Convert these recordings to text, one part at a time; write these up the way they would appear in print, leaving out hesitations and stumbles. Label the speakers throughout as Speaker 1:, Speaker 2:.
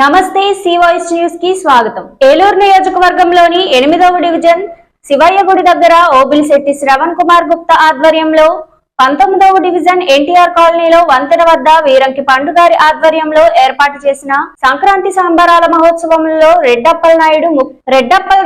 Speaker 1: నమస్తే C voice news కి స్వాగతం. ఏలూరు నియోజకవర్గంలోని 8వ డివిజన్ శివయ్య గుడి దగ్గర ఓబిలిశెట్టి శ్రవణ్ కుమార్ గుప్తా ఆధ్వర్యంలో 19వ డివిజన్ ఎన్టీఆర్ కాలనీలో వంతెన వద్ద వీరంకి పండుగారి ఆధ్వర్యంలో ఏర్పాటు చేసిన సంక్రాంతి సంబరాల మహోత్సవంలో రెడ్డప్పల్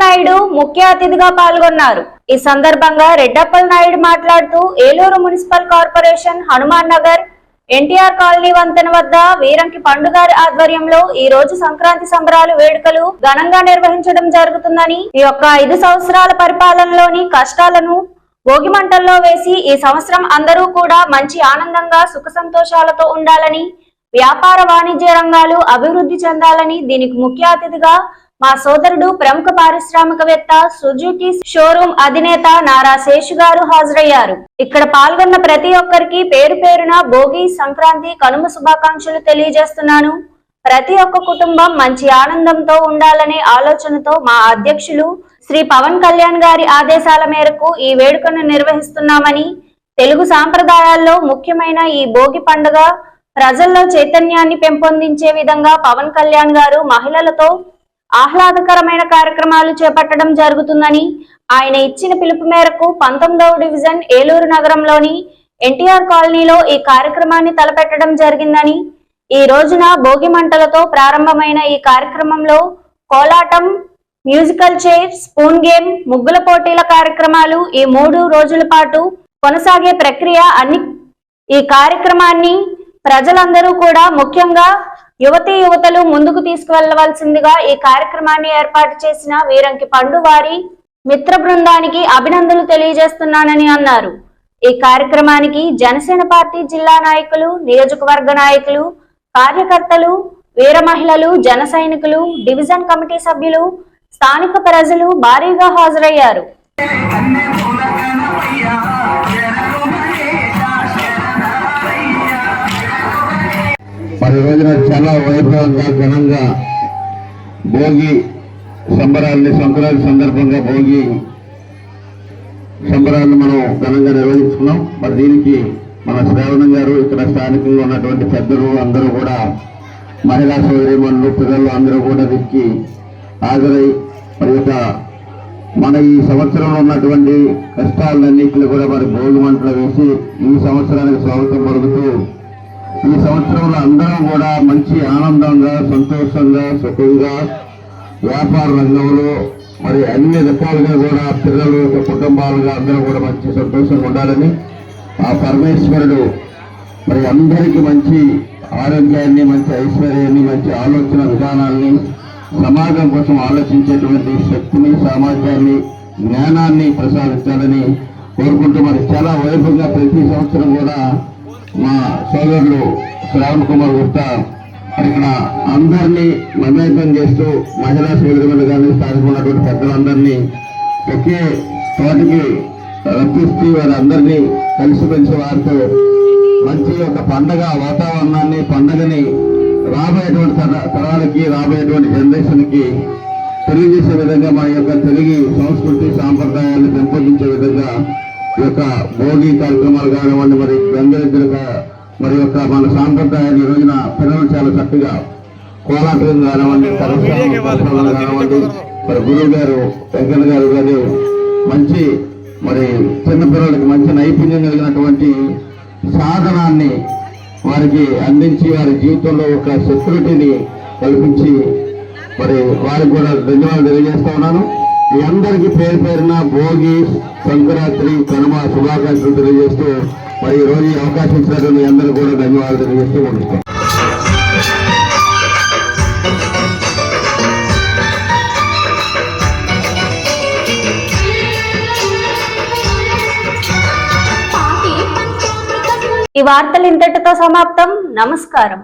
Speaker 1: నాయుడు ముఖ్య అతిథిగా పాల్గొన్నారు. ఈ సందర్భంగా రెడ్డప్పల్ నాయుడు మాట్లాడుతూ Eluru municipal corporation Hanuman Nagar NTR colony వంతెన వద్ద వీరంకి పండుగారి ఆధ్వర్యంలో ఈ రోజు సంక్రాంతి సంబరాలు వేడుకలు ఘనంగా నిర్వహించడం జరుగుతుందని, ఈ యొక్క 5 సంవత్సరాల పరిపాలనలోని కష్టాలను భోగి మంటల్లో వేసి ఈ సంవత్సరం అందరూ కూడా మంచి ఆనందంగా సుఖ సంతోషాలతో ఉండాలని, వ్యాపార వాణిజ్య రంగాలు అభివృద్ధి చెందాలని దీనికి ముఖ్య అతిథిగా మా సోదరుడు ప్రముఖ పారిశ్రామికవేత్త సుజుకి షోరూమ్ అధినేత నారా శేషు గారు హాజరయ్యారు. ఇక్కడ పాల్గొన్న ప్రతి ఒక్కరికి పేరు పేరున భోగి, సంక్రాంతి, కనుమ శుభాకాంక్షలు తెలియజేస్తున్నాను. ప్రతి ఒక్క కుటుంబం మంచి ఆనందంతో ఉండాలనే ఆలోచనతో మా అధ్యక్షులు శ్రీ పవన్ కళ్యాణ్ గారి ఆదేశాల మేరకు ఈ వేడుకను నిర్వహిస్తున్నామని, తెలుగు సాంప్రదాయాల్లో ముఖ్యమైన ఈ భోగి పండుగ ప్రజల్లో చైతన్యాన్ని పెంపొందించే విధంగా పవన్ కళ్యాణ్ గారు మహిళలతో ఆహ్లాదకరమైన కార్యక్రమాలు చేపట్టడం జరుగుతుందని, ఆయన ఇచ్చిన పిలుపు మేరకు 19వ డివిజన్ ఏలూరు నగరంలోని ఎన్టీఆర్ కాలనీలో ఈ కార్యక్రమాన్ని తలపెట్టడం జరిగిందని, ఈ రోజున భోగి మంటలతో ప్రారంభమైన ఈ కార్యక్రమంలో కోలాటం, మ్యూజికల్ చైర్, స్పూన్ గేమ్, ముగ్గుల పోటీల కార్యక్రమాలు ఈ 3 రోజుల పాటు కొనసాగే ప్రక్రియ ఈ కార్యక్రమాన్ని ప్రజలందరూ కూడా ముఖ్యంగా యువతలు ముందుకు తీసుకువెళ్లవలసిందిగా ఈ కార్యక్రమాన్ని ఏర్పాటు చేసిన వీరంకి పండు వారి మిత్ర బృందానికి అభినందనలు తెలియజేస్తున్నానని అన్నారు. ఈ కార్యక్రమానికి జనసేన పార్టీ జిల్లా నాయకులు, నియోజకవర్గ నాయకులు, కార్యకర్తలు, వీర మహిళలు, జన సైనికులు, డివిజన్ కమిటీ సభ్యులు, స్థానిక ప్రజలు భారీగా హాజరయ్యారు.
Speaker 2: మరి రోజున చాలా వైభవంగా ఘనంగా భోగి సంబరాలని, సంక్రాంతి సందర్భంగా భోగి సంబరాలను మనం ఘనంగా నిర్వహించుకున్నాం. మరి దీనికి మన శ్రావణం గారు, ఇక్కడ స్థానికంగా ఉన్నటువంటి పెద్దలు అందరూ కూడా, మహిళా సోదరీమణులు, పిల్లలు అందరూ కూడా దీనికి హాజరై మరి మన ఈ సంవత్సరంలో ఉన్నటువంటి కష్టాలన్నింటినీ కూడా మరి భోగి మంటలు వేసి ఈ సంవత్సరానికి స్వాగతం పలుకుతూ ఈ సంవత్సరంలో అందరం కూడా మంచి ఆనందంగా, సంతోషంగా, సుఖంగా వ్యాపార రంగంలో మరి అన్ని రకాలుగా కూడా పిల్లలు, కుటుంబాలుగా అందరూ కూడా మంచి సంతోషంగా ఉండాలని ఆ పరమేశ్వరుడు మరి అందరికీ మంచి ఆరోగ్యాన్ని, మంచి ఐశ్వర్యాన్ని, మంచి ఆలోచన విధానాన్ని, సమాజం కోసం ఆలోచించేటువంటి శక్తిని, సామర్థ్యాన్ని, జ్ఞానాన్ని ప్రసాదించాలని కోరుకుంటూ మరి చాలా వైభవంగా ప్రతి సంవత్సరం కూడా మా సోదరులు శ్రవణ్ కుమార్ గుప్తా ఇక్కడ అందరినీ మమేకం చేస్తూ మహిళా సోదరులు కానీ స్థానిక ఉన్నటువంటి పెద్దలందరినీ ఒకే తోటికి రప్పిస్తూ వారందరినీ కలిసిమెలిసి వారితో మంచి ఒక పండగ వాతావరణాన్ని, పండగని రాబోయేటువంటి తరాలకి, రాబోయేటువంటి జనరేషన్కి తెలియజేసే విధంగా మన యొక్క తెలుగు సంస్కృతి సాంప్రదాయాలను పెంపొందించే విధంగా ఈ యొక్క భోగి కార్యక్రమాలు కానివ్వండి, మరి గంగరెద్దులుగా మరి యొక్క మన సాంప్రదాయాన్ని ఈ రోజున పిల్లలు చాలా చక్కగా కోలాటం కానివ్వండి, కానివ్వండి, మరి గురువు గారు వెంకన్న గారు గారు మంచి మరి చిన్నపిల్లలకి మంచి నైపుణ్యం కలిగినటువంటి సాధనాన్ని వారికి అందించి వారి జీవితంలో ఒక సెక్యూరిటీని కల్పించి మరి వారికి కూడా ధన్యవాదాలు తెలియజేస్తా ఉన్నాను. మీ అందరికీ పేరు పేరున భోగి, సంక్రాంతి, కనుమ శుభాకాంక్షలు తెలియజేస్తూ మరి ఈ రోజు అవకాశం ఇచ్చినట్టు మీ అందరూ కూడా ధన్యవాదాలు తెలియజేస్తూ ఉంటాం.
Speaker 1: ఈ వార్తలు ఇంతటితో సమాప్తం. నమస్కారం.